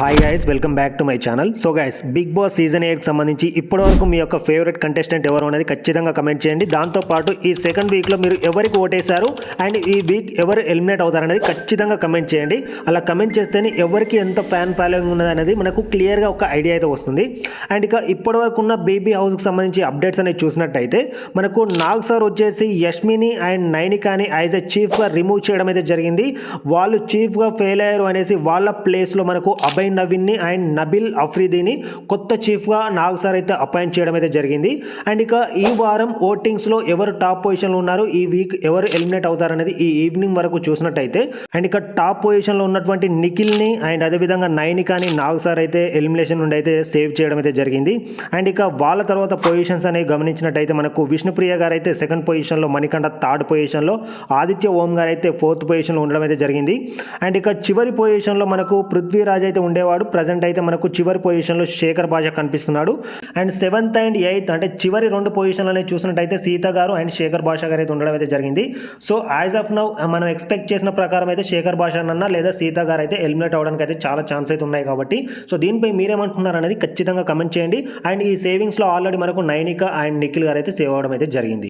Hi guys, welcome back to my channel. So guys, Bigg Boss season 8కి సంబంధించి ఇప్పటివరకు మీ యొక్క ఫేవరెట్ కంటెస్టెంట్ ఎవరు అనేది ఖచ్చితంగా కమెంట్ చేయండి. దాంతోపాటు ఈ సెకండ్ వీక్లో మీరు ఎవరికి ఓటేశారు అండ్ ఈ వీక్ ఎవరు ఎలిమినేట్ అవుతారనేది ఖచ్చితంగా కమెంట్ చేయండి. అలా కమెంట్ చేస్తేనే ఎవరికి ఎంత ఫ్యాన్ ఫాలోయింగ్ ఉన్నది అనేది మనకు క్లియర్గా ఒక ఐడియా అయితే వస్తుంది. అండ్ ఇక ఇప్పటివరకు ఉన్న బేబీ హౌస్కి సంబంధించి అప్డేట్స్ అనేది చూసినట్టయితే మనకు నాగ్ సార్ వచ్చేసి యష్మిని అండ్ నైనికాని యాజ్ ఎ చీఫ్గా రిమూవ్ చేయడం అయితే జరిగింది. వాళ్ళు చీఫ్గా ఫెయిల్ అయ్యారు అనేసి వాళ్ళ ప్లేస్లో మనకు అభయ్ నవీన్ని అండ్ నబిల్ అఫ్రీదీని కొత్త చీఫ్గా నాగ్ సార్ అయితే అపాయింట్ చేయడం అయితే జరిగింది. అండ్ ఇక ఈ వారం ఓటింగ్స్లో ఎవరు టాప్ పొజిషన్లో ఉన్నారు, ఈ వీక్ ఎవరు ఎలిమినేట్ అవుతారనేది ఈ ఈవినింగ్ వరకు చూసినట్టయితే అండ్ ఇక టాప్ పొజిషన్లో ఉన్నటువంటి నిఖిల్ని అండ్ అదేవిధంగా నైనికాని నాగ్ సార్ అయితే ఎలిమినేషన్ నుండి అయితే సేవ్ చేయడం అయితే జరిగింది. అండ్ ఇక వాళ్ళ తర్వాత పొజిషన్స్ అనేవి గమనించినట్టయితే మనకు విష్ణుప్రియ గారు అయితే సెకండ్ పొజిషన్లో, మణికంఠ థర్డ్ పొజిషన్లో, ఆదిత్య ఓం గారు అయితే ఫోర్త్ పొజిషన్లో ఉండడం అయితే జరిగింది. అండ్ ఇక చివరి పొజిషన్లో మనకు పృథ్వీరాజ్ అయితే ఉండేవాడు. ప్రజెంట్ అయితే మనకు చివరి పొజిషన్లో శేఖర్ భాష కనిపిస్తున్నాడు. అండ్ 7th and 8th అంటే చివరి రెండు పొజిషన్లు అనేది చూసినట్టయితే సీత గారు అండ్ శేఖర్ భాష గారు అయితే ఉండడం అయితే జరిగింది. సో యాజ్ ఆఫ్ నౌ మనం ఎక్స్పెక్ట్ చేసిన ప్రకారం అయితే శేఖర్ భాష అన్న లేదా సీత గారు అయితే ఎలిమినేట్ అవ్వడానికి అయితే చాలా ఛాన్స్ అయితే ఉన్నాయి. కాబట్టి సో దీనిపై మీరేమంటున్నారు అనేది ఖచ్చితంగా కమెంట్ చేయండి. అండ్ ఈ సేవింగ్స్లో ఆల్రెడీ మనకు నైనిక అండ్ నిఖిల్ గారు అయితే సేవ్ అవ్వడం అయితే జరిగింది.